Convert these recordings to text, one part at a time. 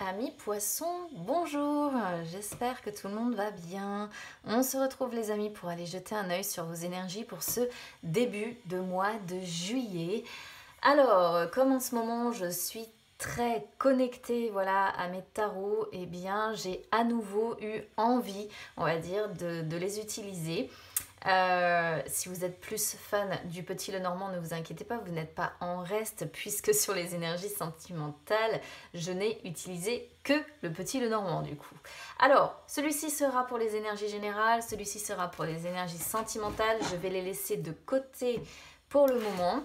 Amis poissons, bonjour, j'espère que tout le monde va bien. On se retrouve les amis pour aller jeter un œil sur vos énergies pour ce début de mois de juillet. Alors, comme en ce moment je suis très connectée voilà, à mes tarots, eh bien j'ai à nouveau eu envie, on va dire, de les utiliser. Si vous êtes plus fan du Petit Lenormand, ne vous inquiétez pas, vous n'êtes pas en reste puisque sur les énergies sentimentales, je n'ai utilisé que le Petit Lenormand du coup. Alors, celui-ci sera pour les énergies générales, celui-ci sera pour les énergies sentimentales. Je vais les laisser de côté pour le moment.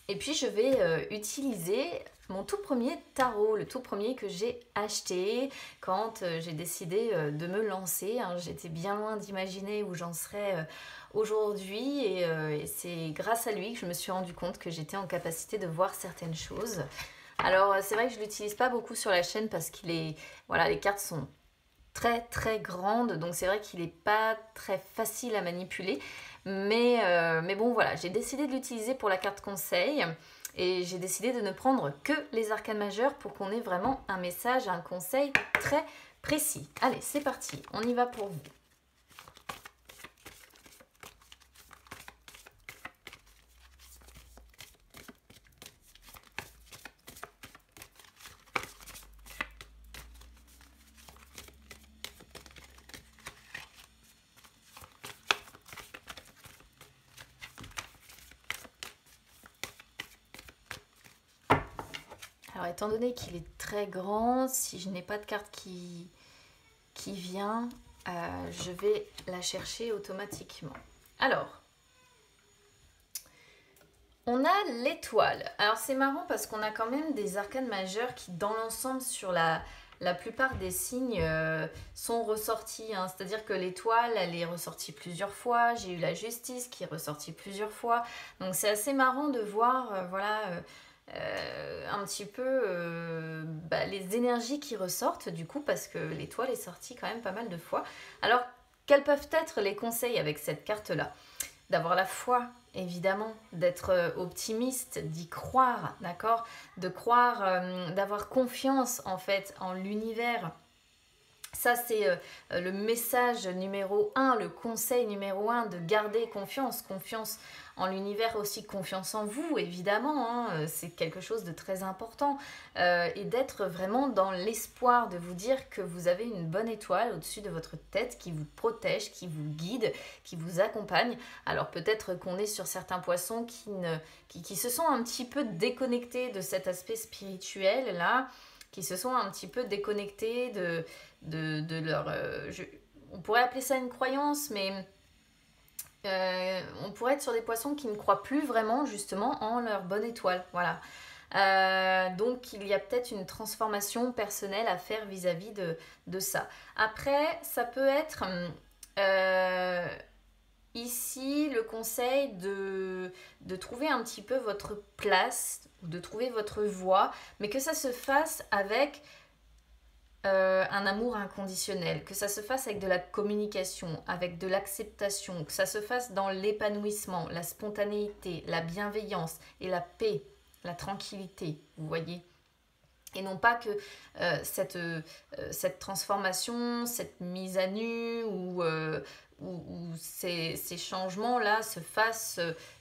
Et puis je vais utiliser mon tout premier tarot, le tout premier que j'ai acheté quand j'ai décidé de me lancer. Hein. J'étais bien loin d'imaginer où j'en serais aujourd'hui et c'est grâce à lui que je me suis rendu compte que j'étais en capacité de voir certaines choses. Alors c'est vrai que je ne l'utilise pas beaucoup sur la chaîne parce qu'il est, voilà, les cartes sont très grande, donc c'est vrai qu'il n'est pas très facile à manipuler, mais bon voilà, j'ai décidé de l'utiliser pour la carte conseil et j'ai décidé de ne prendre que les arcanes majeures pour qu'on ait vraiment un message, un conseil très précis. Allez, c'est parti, on y va pour vous. Alors, étant donné qu'il est très grand, si je n'ai pas de carte qui vient, je vais la chercher automatiquement. Alors, on a l'étoile. Alors, c'est marrant parce qu'on a quand même des arcanes majeures qui, dans l'ensemble, sur la plupart des signes, sont ressortis. Hein. C'est-à-dire que l'étoile, elle est ressortie plusieurs fois. J'ai eu la justice qui est ressortie plusieurs fois. Donc, c'est assez marrant de voir, voilà... un petit peu les énergies qui ressortent du coup parce que l'étoile est sortie quand même pas mal de fois. Alors quels peuvent être les conseils avec cette carte là? D'avoir la foi évidemment, d'être optimiste, d'y croire, d'accord, de croire, d'avoir confiance en fait en l'univers. Ça, c'est le message numéro 1, le conseil numéro 1, de garder confiance. Confiance en l'univers, aussi confiance en vous, évidemment. Hein, c'est quelque chose de très important. Et d'être vraiment dans l'espoir de vous dire que vous avez une bonne étoile au-dessus de votre tête qui vous protège, qui vous guide, qui vous accompagne. Alors peut-être qu'on est sur certains poissons qui se sont un petit peu déconnectés de cet aspect spirituel, là, qui se sont un petit peu déconnectés de leur... on pourrait appeler ça une croyance, mais on pourrait être sur des poissons qui ne croient plus vraiment justement en leur bonne étoile. Voilà. Donc il y a peut-être une transformation personnelle à faire vis-à-vis de ça. Après, ça peut être... ici, le conseil de trouver un petit peu votre place, de trouver votre voie, mais que ça se fasse avec un amour inconditionnel, que ça se fasse avec de la communication, avec de l'acceptation, que ça se fasse dans l'épanouissement, la spontanéité, la bienveillance et la paix, la tranquillité, vous voyez. Et non pas que cette transformation, cette mise à nu ou ces changements-là se fassent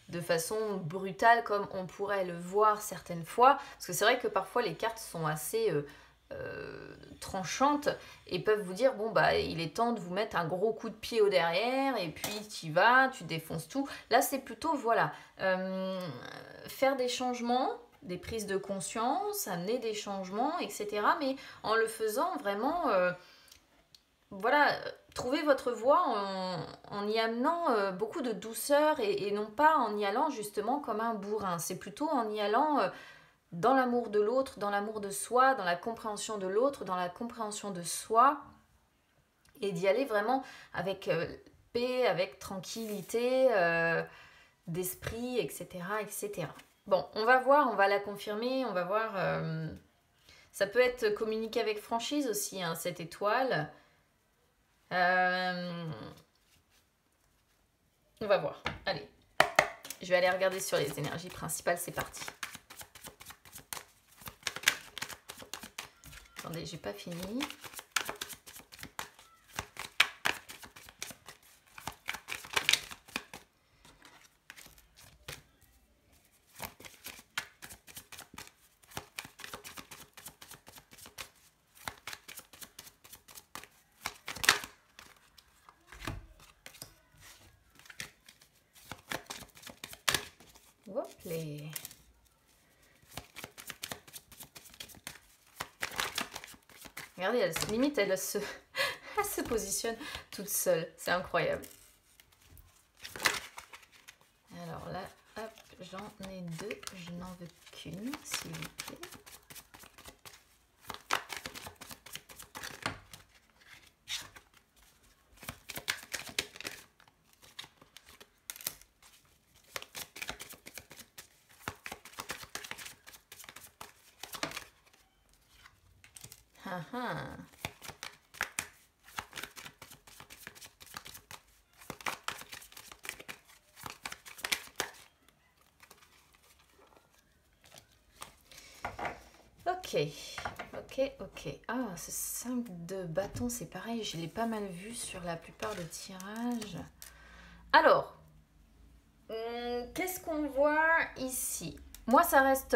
de façon brutale comme on pourrait le voir certaines fois. Parce que c'est vrai que parfois les cartes sont assez tranchantes et peuvent vous dire bon bah il est temps de vous mettre un gros coup de pied au derrière et puis tu y vas, tu défonces tout. Là c'est plutôt voilà faire des changements, des prises de conscience, amener des changements, etc. Mais en le faisant vraiment, voilà, trouver votre voie en y amenant beaucoup de douceur et non pas en y allant justement comme un bourrin. C'est plutôt en y allant dans l'amour de l'autre, dans l'amour de soi, dans la compréhension de l'autre, dans la compréhension de soi et d'y aller vraiment avec paix, avec tranquillité d'esprit, etc., etc. Bon, on va voir, on va la confirmer, on va voir. Ça peut être communiqué avec franchise aussi, hein, cette étoile. On va voir. Allez, je vais aller regarder sur les énergies principales, c'est parti. Attendez, j'ai pas fini. Hop les. Regardez, limite, elle se, elle se positionne toute seule. C'est incroyable. Alors là, hop, j'en ai deux. Je n'en veux qu'une, s'il vous plaît. Ah ah. Ok, ok. Ah, ce 5 de bâton, c'est pareil, je l'ai pas mal vu sur la plupart des tirages. Alors, qu'est-ce qu'on voit ici? Moi, ça reste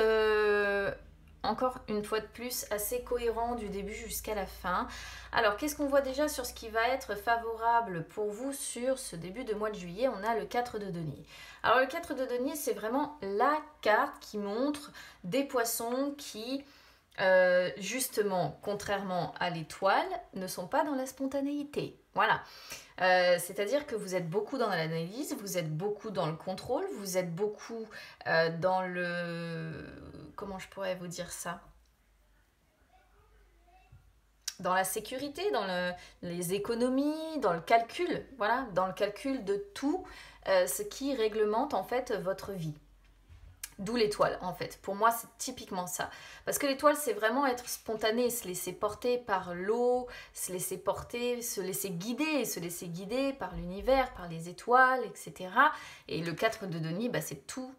encore une fois de plus assez cohérent du début jusqu'à la fin. Alors, qu'est-ce qu'on voit déjà sur ce qui va être favorable pour vous sur ce début de mois de juillet? On a le 4 de denier. Alors, le 4 de denier, c'est vraiment la carte qui montre des poissons qui, justement, contrairement à l'étoile, ne sont pas dans la spontanéité. Voilà. C'est-à-dire que vous êtes beaucoup dans l'analyse, vous êtes beaucoup dans le contrôle, vous êtes beaucoup dans le... Comment je pourrais vous dire ça? Dans la sécurité, dans les économies, dans le calcul, voilà, dans le calcul de tout ce qui réglemente en fait votre vie. D'où l'étoile, en fait. Pour moi, c'est typiquement ça. Parce que l'étoile, c'est vraiment être spontané, se laisser porter par l'eau, se laisser porter, se laisser guider par l'univers, par les étoiles, etc. Et le 4 de denier, bah, c'est tout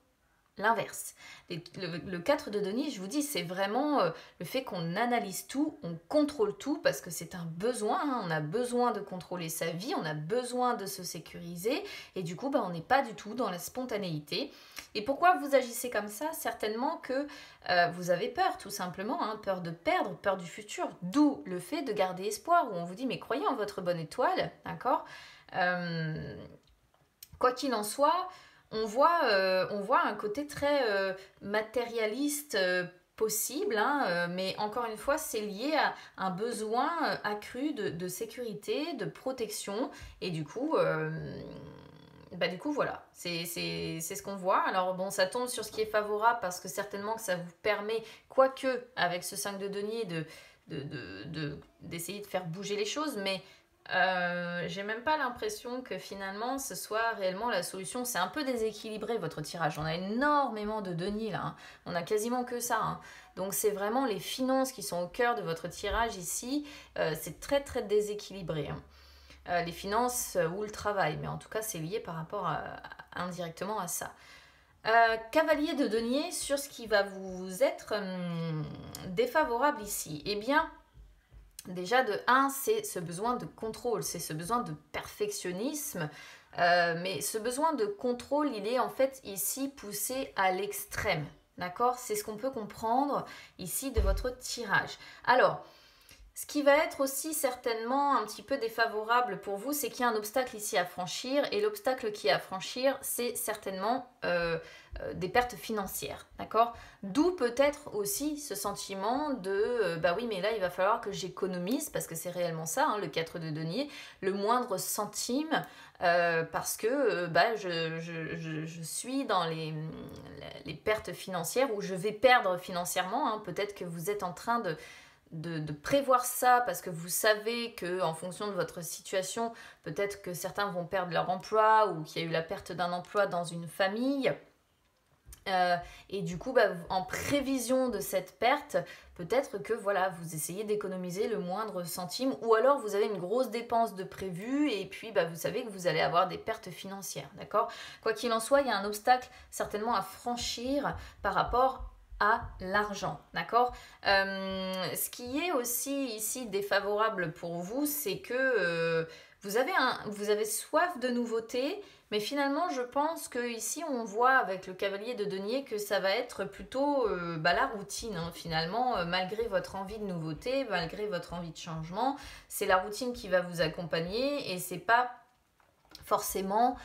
l'inverse. Le 4 de denier, je vous dis, c'est vraiment le fait qu'on analyse tout, on contrôle tout, parce que c'est un besoin, hein, on a besoin de contrôler sa vie, on a besoin de se sécuriser, et du coup, bah, on n'est pas du tout dans la spontanéité. Et pourquoi vous agissez comme ça? Certainement que vous avez peur, tout simplement, hein, peur de perdre, peur du futur, d'où le fait de garder espoir, où on vous dit, mais croyez en votre bonne étoile, d'accord? Quoi qu'il en soit, on voit un côté très matérialiste possible, hein, mais encore une fois, c'est lié à un besoin accru de sécurité, de protection, et du coup, voilà, c'est ce qu'on voit. Alors bon, ça tombe sur ce qui est favorable, parce que certainement que ça vous permet, quoique avec ce 5 de denier, d'essayer de faire bouger les choses, mais j'ai même pas l'impression que finalement ce soit réellement la solution. C'est un peu déséquilibré votre tirage. On a énormément de deniers là, hein. On a quasiment que ça, hein. Donc c'est vraiment les finances qui sont au cœur de votre tirage ici. C'est très très déséquilibré, hein. Les finances ou le travail, mais en tout cas c'est lié par rapport indirectement à ça. Cavalier de denier, sur ce qui va vous être défavorable ici. Eh bien, déjà, de 1, c'est ce besoin de contrôle, c'est ce besoin de perfectionnisme. Mais ce besoin de contrôle, il est en fait ici poussé à l'extrême. D'accord? C'est ce qu'on peut comprendre ici de votre tirage. Alors, ce qui va être aussi certainement un petit peu défavorable pour vous, c'est qu'il y a un obstacle ici à franchir. Et l'obstacle qui est à franchir, c'est certainement des pertes financières. D'accord? D'où peut-être aussi ce sentiment de bah oui, mais là, il va falloir que j'économise, parce que c'est réellement ça, hein, le 4 de denier, le moindre centime, parce que bah, je suis dans les pertes financières, où je vais perdre financièrement, hein. Peut-être que vous êtes en train de prévoir ça, parce que vous savez que en fonction de votre situation, peut-être que certains vont perdre leur emploi, ou qu'il y a eu la perte d'un emploi dans une famille. Et du coup, bah, en prévision de cette perte, peut-être que voilà, vous essayez d'économiser le moindre centime, ou alors vous avez une grosse dépense de prévue, et puis bah, vous savez que vous allez avoir des pertes financières, d'accord? Quoi qu'il en soit, il y a un obstacle certainement à franchir par rapport à l'argent, d'accord? Ce qui est aussi ici défavorable pour vous, c'est que vous avez soif de nouveautés, mais finalement, je pense que ici, on voit avec le cavalier de denier que ça va être plutôt la routine, hein, finalement, malgré votre envie de nouveauté, malgré votre envie de changement, c'est la routine qui va vous accompagner et c'est pas forcément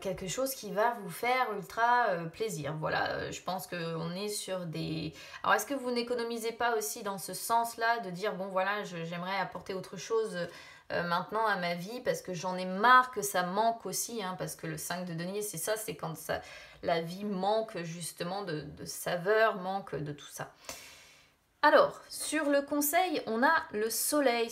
quelque chose qui va vous faire ultra plaisir. Voilà, je pense qu'on est sur des... Alors, est-ce que vous n'économisez pas aussi dans ce sens-là de dire, bon voilà, j'aimerais apporter autre chose maintenant à ma vie parce que j'en ai marre que ça manque aussi, hein, parce que le 5 de denier, c'est ça, c'est quand la vie manque justement de saveur, manque de tout ça. Alors, sur le conseil, on a le soleil,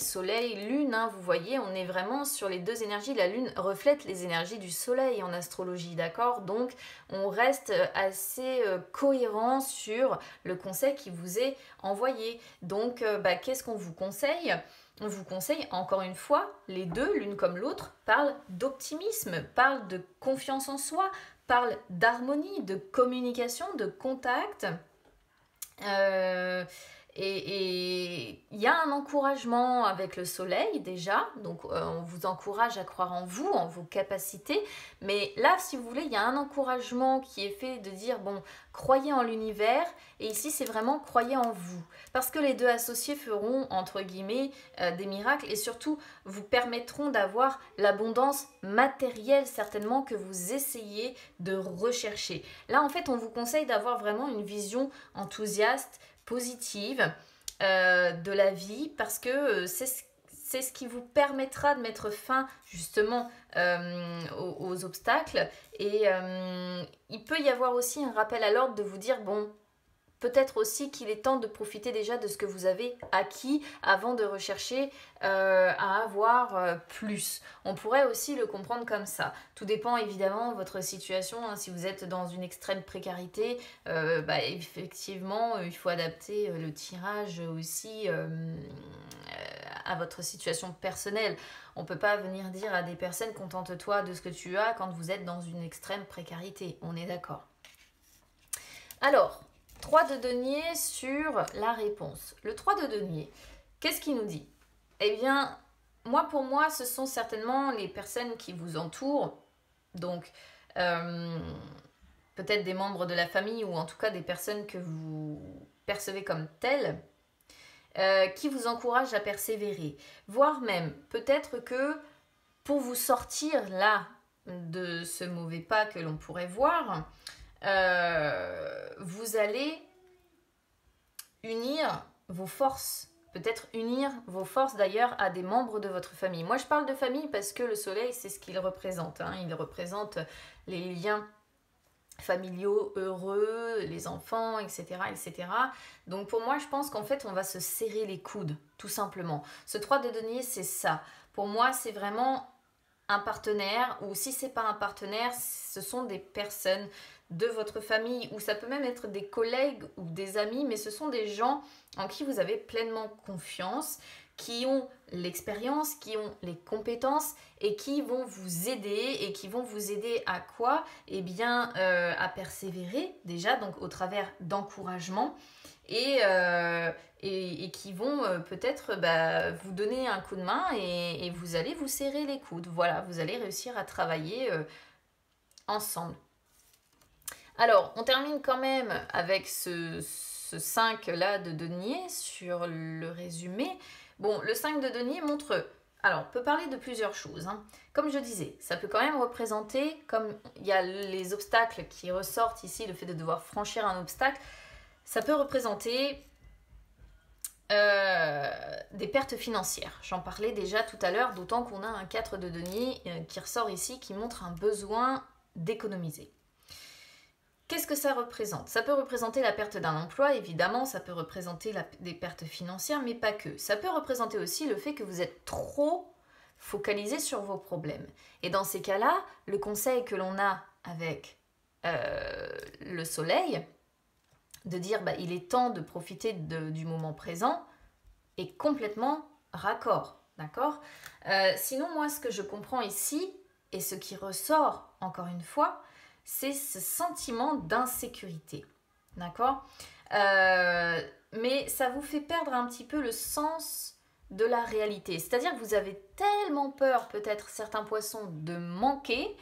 lune, hein, vous voyez, on est vraiment sur les deux énergies. La lune reflète les énergies du soleil en astrologie, d'accord? Donc, on reste assez cohérent sur le conseil qui vous est envoyé. Donc, qu'est-ce qu'on vous conseille? On vous conseille, encore une fois, les deux, l'une comme l'autre, parlent d'optimisme, parlent de confiance en soi, parlent d'harmonie, de communication, de contact. Et il y a un encouragement avec le soleil déjà, donc on vous encourage à croire en vous, en vos capacités, mais là si vous voulez il y a un encouragement qui est fait de dire bon croyez en l'univers et ici c'est vraiment croyez en vous parce que les deux associés feront entre guillemets des miracles et surtout vous permettront d'avoir l'abondance matérielle certainement que vous essayez de rechercher. Là en fait on vous conseille d'avoir vraiment une vision enthousiaste, positive de la vie parce que c'est ce qui vous permettra de mettre fin justement aux obstacles et il peut y avoir aussi un rappel à l'ordre de vous dire bon peut-être aussi qu'il est temps de profiter déjà de ce que vous avez acquis avant de rechercher à avoir plus. On pourrait aussi le comprendre comme ça. Tout dépend évidemment de votre situation. Hein. Si vous êtes dans une extrême précarité, effectivement, il faut adapter le tirage aussi à votre situation personnelle. On ne peut pas venir dire à des personnes contente-toi de ce que tu as quand vous êtes dans une extrême précarité. On est d'accord. Alors, 3 de denier sur la réponse. Le 3 de denier, qu'est-ce qu'il nous dit? Eh bien, pour moi, ce sont certainement les personnes qui vous entourent. Donc, peut-être des membres de la famille ou en tout cas des personnes que vous percevez comme telles, qui vous encouragent à persévérer. Voire même, peut-être que pour vous sortir là de ce mauvais pas que l'on pourrait voir, vous allez unir vos forces, peut-être unir vos forces d'ailleurs à des membres de votre famille. Moi je parle de famille parce que le soleil c'est ce qu'il représente, hein. Il représente les liens familiaux heureux, les enfants, etc., etc. Donc pour moi je pense qu'en fait on va se serrer les coudes, tout simplement. Ce 3 de denier c'est ça. Pour moi c'est vraiment un partenaire ou si c'est pas un partenaire, ce sont des personnes de votre famille ou ça peut même être des collègues ou des amis, mais ce sont des gens en qui vous avez pleinement confiance, qui ont l'expérience, qui ont les compétences et qui vont vous aider et qui vont vous aider à quoi? Eh bien à persévérer déjà, donc au travers d'encouragement et qui vont peut-être vous donner un coup de main et vous allez vous serrer les coudes. Voilà, vous allez réussir à travailler ensemble. Alors, on termine quand même avec ce 5 là de denier sur le résumé. Bon, le 5 de denier montre... Alors, on peut parler de plusieurs choses. Hein. Comme je disais, ça peut quand même représenter, comme il y a les obstacles qui ressortent ici, le fait de devoir franchir un obstacle, ça peut représenter des pertes financières. J'en parlais déjà tout à l'heure, d'autant qu'on a un 4 de denier qui ressort ici, qui montre un besoin d'économiser. Qu'est-ce que ça représente? Ça peut représenter la perte d'un emploi, évidemment, ça peut représenter des pertes financières, mais pas que. Ça peut représenter aussi le fait que vous êtes trop focalisé sur vos problèmes. Et dans ces cas-là, le conseil que l'on a avec le soleil, de dire il est temps de profiter du moment présent, est complètement raccord, d'accord? Sinon, moi, ce que je comprends ici, et ce qui ressort, encore une fois, c'est ce sentiment d'insécurité, d'accord? Mais ça vous fait perdre un petit peu le sens de la réalité. C'est-à-dire que vous avez tellement peur, peut-être certains poissons, de manquer,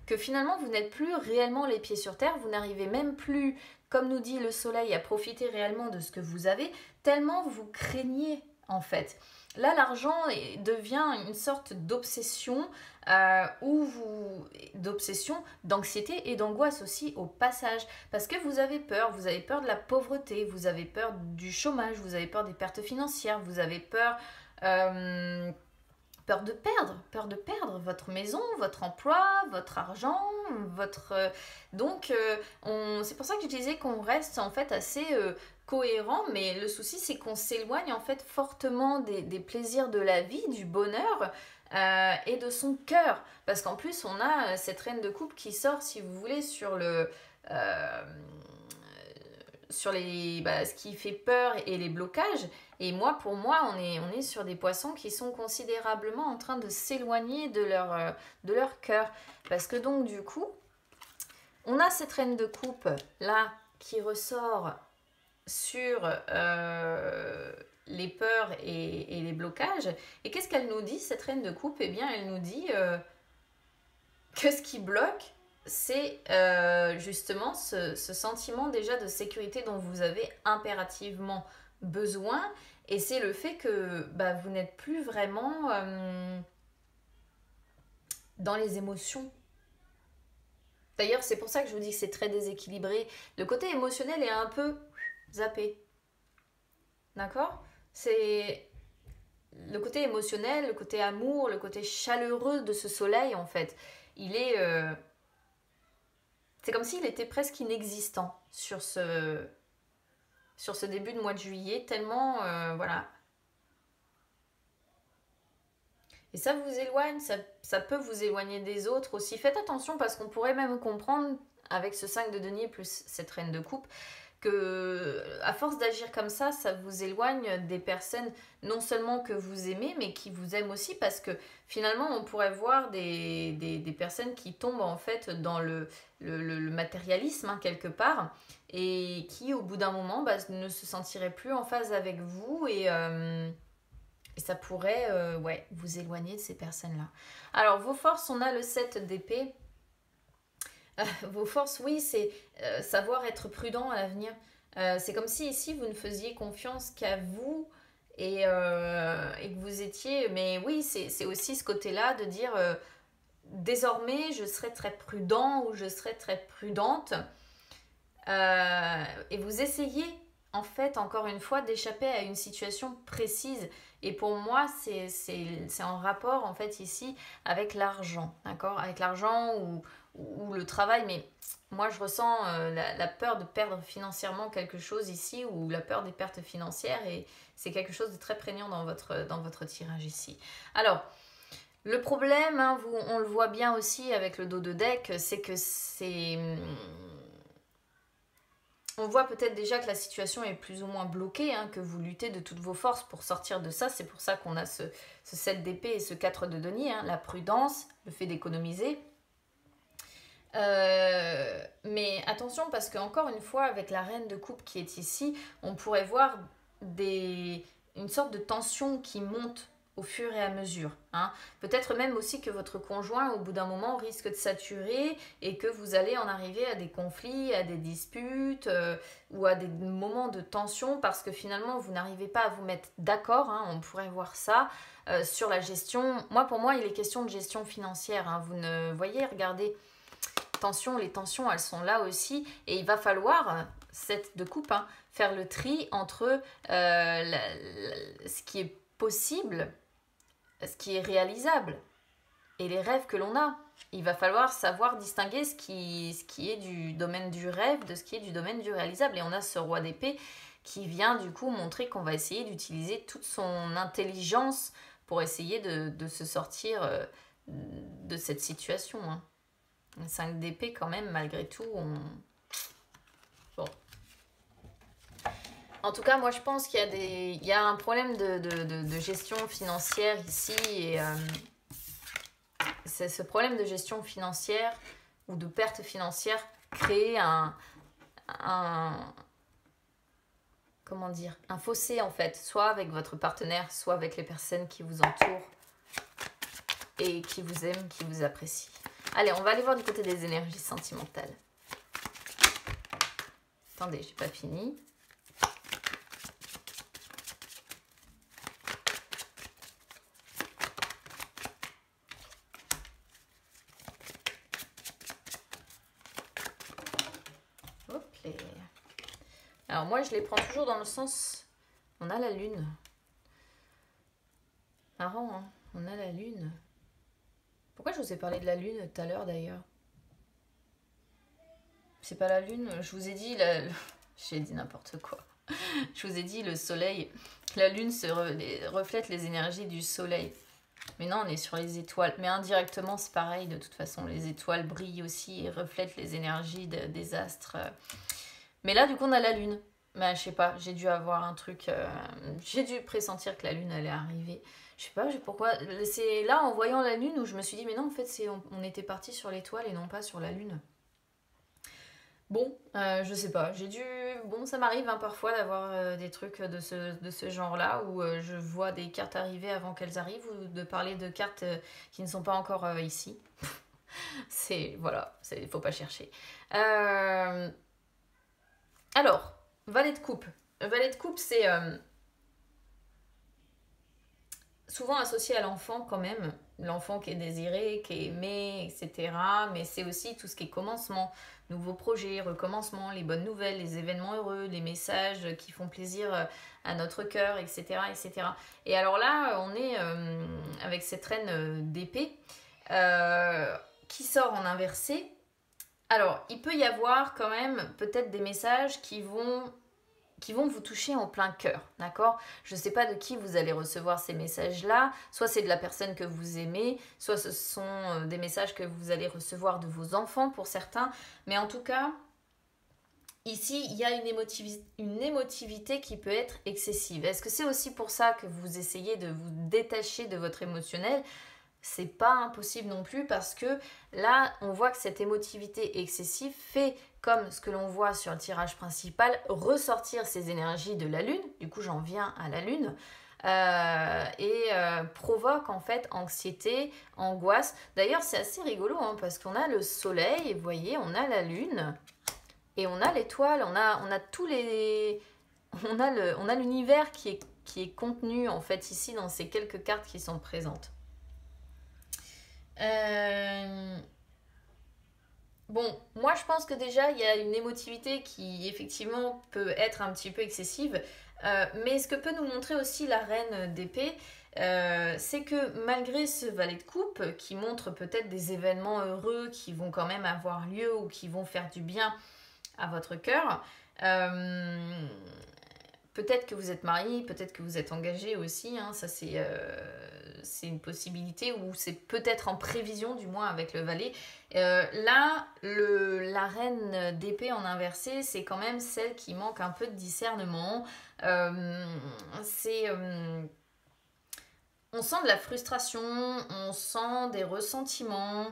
que finalement vous n'êtes plus réellement les pieds sur terre, vous n'arrivez même plus, comme nous dit le soleil, à profiter réellement de ce que vous avez, tellement vous craignez en fait. Là, l'argent devient une sorte d'obsession, d'obsession, d'anxiété et d'angoisse aussi au passage. Parce que vous avez peur de la pauvreté, vous avez peur du chômage, vous avez peur des pertes financières, vous avez peur peur de perdre votre maison, votre emploi, votre argent, donc c'est pour ça que je disais qu'on reste en fait assez cohérent, mais le souci c'est qu'on s'éloigne en fait fortement des plaisirs de la vie, du bonheur et de son cœur, parce qu'en plus on a cette reine de coupe qui sort, si vous voulez, sur le sur ce qui fait peur et les blocages. Et pour moi, on est sur des poissons qui sont considérablement en train de s'éloigner de leur cœur. Parce que donc, du coup, on a cette reine de coupe là qui ressort sur les peurs et les blocages. Et qu'est-ce qu'elle nous dit, cette reine de coupe? Eh bien, elle nous dit que ce qui bloque, c'est justement ce sentiment déjà de sécurité dont vous avez impérativement besoin, et c'est le fait que vous n'êtes plus vraiment dans les émotions. D'ailleurs, c'est pour ça que je vous dis que c'est très déséquilibré. Le côté émotionnel est un peu zappé. D'accord? C'est le côté émotionnel, le côté amour, le côté chaleureux de ce soleil, en fait. Il est... c'est comme s'il était presque inexistant sur ce début de mois de juillet, tellement, voilà. Et ça vous éloigne, ça peut vous éloigner des autres aussi. Faites attention parce qu'on pourrait même comprendre, avec ce 5 de denier plus cette reine de coupe, que à force d'agir comme ça vous éloigne des personnes non seulement que vous aimez, mais qui vous aiment aussi, parce que finalement on pourrait voir des personnes qui tombent en fait dans le matérialisme quelque part, et qui au bout d'un moment ne se sentiraient plus en phase avec vous, et ça pourrait vous éloigner de ces personnes-là. Alors vos forces, on a le 7 d'épée. Vos forces, oui, c'est savoir être prudent à l'avenir. C'est comme si ici, vous ne faisiez confiance qu'à vous, et que vous étiez... Mais oui, c'est aussi ce côté-là de dire désormais, je serai très prudent ou je serai très prudente. Et vous essayez, en fait, encore une fois, d'échapper à une situation précise. Et pour moi, c'est en rapport, en fait, ici, avec l'argent, d'accord? Avec l'argent ou le travail, mais moi, je ressens la peur de perdre financièrement quelque chose ici, ou la peur des pertes financières, et c'est quelque chose de très prégnant dans votre tirage ici. Alors, le problème, hein, on le voit bien aussi avec le dos de deck, c'est que on voit peut-être déjà que la situation est plus ou moins bloquée, hein, que vous luttez de toutes vos forces pour sortir de ça. C'est pour ça qu'on a ce 7 d'épée et ce 4 de denier, hein, la prudence, le fait d'économiser. Mais attention, parce qu'encore une fois, avec la reine de coupe qui est ici, on pourrait voir une sorte de tension qui monte au fur et à mesure, hein. Peut-être même aussi que votre conjoint, au bout d'un moment, risque de saturer, et que vous allez en arriver à des conflits, à des disputes, ou à des moments de tension, parce que finalement, vous n'arrivez pas à vous mettre d'accord, hein, on pourrait voir ça, sur la gestion. Pour moi, il est question de gestion financière, hein. Vous ne voyez, regardez, les tensions, elles sont là aussi, et il va falloir, cette de coupe, hein, faire le tri entre ce qui est possible, ce qui est réalisable, et les rêves que l'on a. Il va falloir savoir distinguer ce qui est du domaine du rêve de ce qui est du domaine du réalisable. Et on a ce roi d'épée qui vient du coup montrer qu'on va essayer d'utiliser toute son intelligence pour essayer de se sortir de cette situation, hein. 5 d'épée quand même, malgré tout, Bon. En tout cas, moi je pense qu'il y a un problème de gestion financière ici, et c'est ce problème de gestion financière ou de perte financière crée comment dire, un fossé en fait, soit avec votre partenaire, soit avec les personnes qui vous entourent et qui vous aiment, qui vous apprécient. Allez, on va aller voir du côté des énergies sentimentales. Attendez, j'ai pas fini. Hop là. Alors moi, je les prends toujours dans le sens... On a la lune. Marrant, hein? On a la lune. Pourquoi je vous ai parlé de la lune tout à l'heure d'ailleurs? C'est pas la lune, je vous ai dit... J'ai dit n'importe quoi. Je vous ai dit le soleil. La lune reflète les énergies du soleil. Mais non, on est sur les étoiles. Mais indirectement, c'est pareil. De toute façon, les étoiles brillent aussi et reflètent les énergies des astres. Mais là, du coup, on a la lune. Mais je sais pas, j'ai dû avoir un truc... j'ai dû pressentir que la lune allait arriver. Je sais pas pourquoi. C'est là, en voyant la lune, où je me suis dit, mais non, en fait, on était parti sur l'étoile et non pas sur la lune. Bon, je sais pas, j'ai dû... Bon, ça m'arrive hein, parfois d'avoir des trucs de ce genre-là, où je vois des cartes arriver avant qu'elles arrivent, ou de parler de cartes qui ne sont pas encore ici. C'est... Voilà, il faut pas chercher. Alors, valet de coupe. Valet de coupe, c'est souvent associé à l'enfant quand même. L'enfant qui est désiré, qui est aimé, etc. Mais c'est aussi tout ce qui est commencement, nouveaux projets, recommencement, les bonnes nouvelles, les événements heureux, les messages qui font plaisir à notre cœur, etc., etc. Et alors là, on est avec cette reine d'épée qui sort en inversé. Alors, il peut y avoir quand même peut-être des messages qui vont vous toucher en plein cœur, d'accord? Je ne sais pas de qui vous allez recevoir ces messages-là, soit c'est de la personne que vous aimez, soit ce sont des messages que vous allez recevoir de vos enfants pour certains, mais en tout cas, ici, il y a une émotivité qui peut être excessive. Est-ce que c'est aussi pour ça que vous essayez de vous détacher de votre émotionnel? C'est pas impossible non plus parce que là, on voit que cette émotivité excessive fait, comme ce que l'on voit sur le tirage principal, ressortir ces énergies de la lune. Du coup, j'en viens à la lune. Provoque en fait anxiété, angoisse. D'ailleurs, c'est assez rigolo hein, parce qu'on a le soleil, et vous voyez, on a la lune et on a l'étoile, on a tous les... On a l'univers qui est contenu en fait ici dans ces quelques cartes qui sont présentes. Bon, moi je pense que déjà il y a une émotivité qui effectivement peut être un petit peu excessive, mais ce que peut nous montrer aussi la reine d'épée, c'est que malgré ce valet de coupe qui montre peut-être des événements heureux qui vont quand même avoir lieu ou qui vont faire du bien à votre cœur, peut-être que vous êtes marié, peut-être que vous êtes engagé aussi, hein, ça c'est une possibilité, ou c'est peut-être en prévision du moins avec le valet. Là, la reine d'épée en inversé, c'est quand même celle qui manque un peu de discernement. On sent de la frustration, on sent des ressentiments,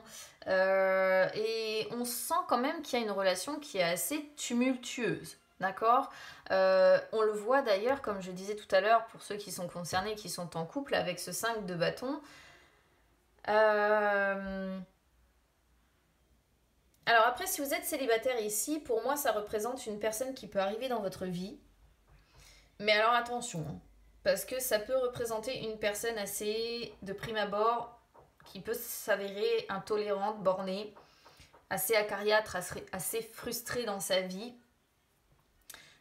et on sent quand même qu'il y a une relation qui est assez tumultueuse. D'accord? On le voit d'ailleurs, comme je disais tout à l'heure, pour ceux qui sont concernés, qui sont en couple, avec ce 5 de bâton. Alors après, si vous êtes célibataire ici, pour moi, ça représente une personne qui peut arriver dans votre vie. Mais alors attention, hein, parce que ça peut représenter une personne assez, de prime abord, qui peut s'avérer intolérante, bornée, assez acariâtre, assez frustrée dans sa vie.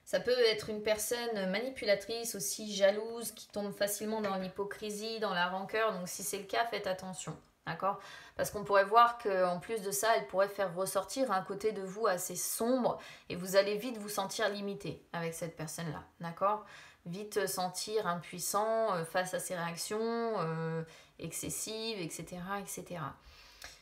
Ça peut être une personne manipulatrice, aussi jalouse, qui tombe facilement dans l'hypocrisie, dans la rancœur. Donc si c'est le cas, faites attention, d'accord? Parce qu'on pourrait voir qu'en plus de ça, elle pourrait faire ressortir un côté de vous assez sombre et vous allez vite vous sentir limité avec cette personne-là, d'accord? Vite sentir impuissant face à ses réactions excessives, etc., etc.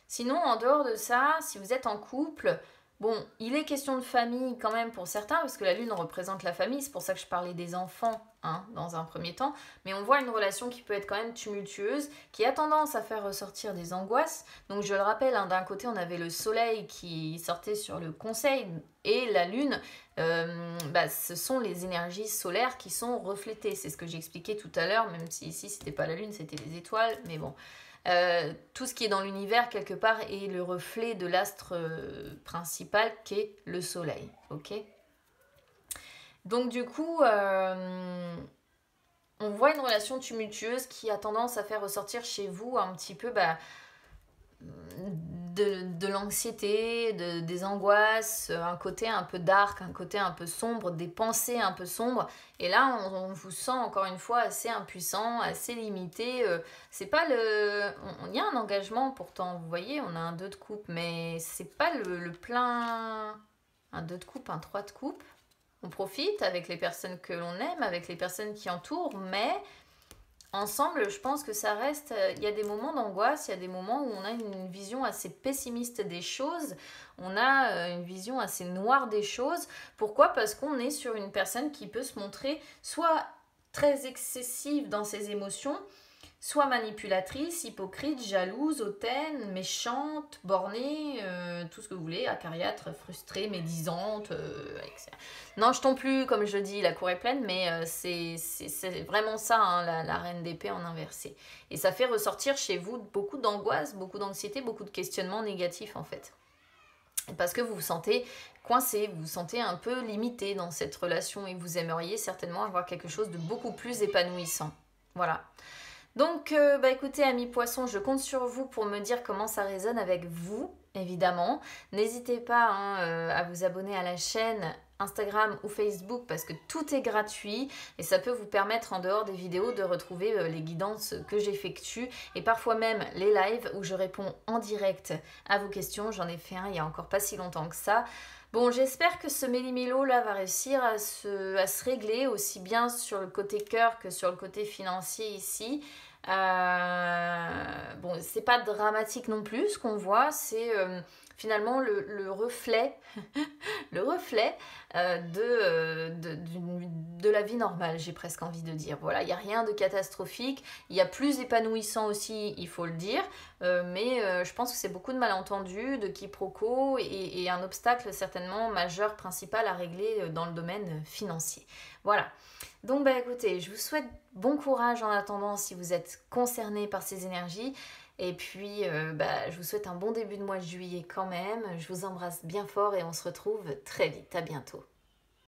Sinon, en dehors de ça, si vous êtes en couple... Bon, il est question de famille quand même pour certains, parce que la lune représente la famille, c'est pour ça que je parlais des enfants, hein, dans un premier temps, mais on voit une relation qui peut être quand même tumultueuse, qui a tendance à faire ressortir des angoisses. Donc je le rappelle, hein, d'un côté on avait le soleil qui sortait sur le conseil, et la lune, ce sont les énergies solaires qui sont reflétées, c'est ce que j'expliquais tout à l'heure, même si ici c'était pas la lune, c'était les étoiles, mais bon. Tout ce qui est dans l'univers quelque part est le reflet de l'astre principal qui est le soleil, ok. Donc du coup on voit une relation tumultueuse qui a tendance à faire ressortir chez vous un petit peu de l'anxiété, des angoisses, un côté un peu dark, un côté un peu sombre, des pensées un peu sombres. Et là, on vous sent encore une fois assez impuissant, assez limité. C'est pas le... Il y a un engagement pourtant, vous voyez, on a un 2 de coupe, mais c'est pas le plein... Un 2 de coupe, un 3 de coupe. On profite avec les personnes que l'on aime, avec les personnes qui entourent, mais... Ensemble, je pense que ça reste... Il y a des moments d'angoisse, il y a des moments où on a une vision assez pessimiste des choses, on a une vision assez noire des choses. Pourquoi? Parce qu'on est sur une personne qui peut se montrer soit très excessive dans ses émotions, soit manipulatrice, hypocrite, jalouse, hautaine, méchante, bornée, tout ce que vous voulez, acariâtre, frustrée, médisante, etc. Non, je tombe plus, comme je dis, la cour est pleine, mais c'est vraiment ça, hein, la reine d'épée en inversé. Et ça fait ressortir chez vous beaucoup d'angoisse, beaucoup d'anxiété, beaucoup de questionnements négatifs en fait. Parce que vous vous sentez coincé, vous vous sentez un peu limité dans cette relation et vous aimeriez certainement avoir quelque chose de beaucoup plus épanouissant. Voilà. Donc, écoutez, amis poissons, je compte sur vous pour me dire comment ça résonne avec vous, évidemment. N'hésitez pas à vous abonner à la chaîne Instagram ou Facebook parce que tout est gratuit et ça peut vous permettre en dehors des vidéos de retrouver les guidances que j'effectue et parfois même les lives où je réponds en direct à vos questions. J'en ai fait un il y a encore pas si longtemps que ça. Bon, j'espère que ce méli-mélo là va réussir à se régler aussi bien sur le côté cœur que sur le côté financier ici. Bon, c'est pas dramatique non plus ce qu'on voit, c'est finalement le reflet, le reflet de la vie normale, j'ai presque envie de dire. Voilà, il n'y a rien de catastrophique, il y a plus épanouissant aussi, il faut le dire, mais je pense que c'est beaucoup de malentendus, de quiproquos et un obstacle certainement majeur, principal à régler dans le domaine financier. Voilà. Donc écoutez, je vous souhaite bon courage en attendant si vous êtes concerné par ces énergies. Et puis je vous souhaite un bon début de mois de juillet quand même. Je vous embrasse bien fort et on se retrouve très vite. À bientôt.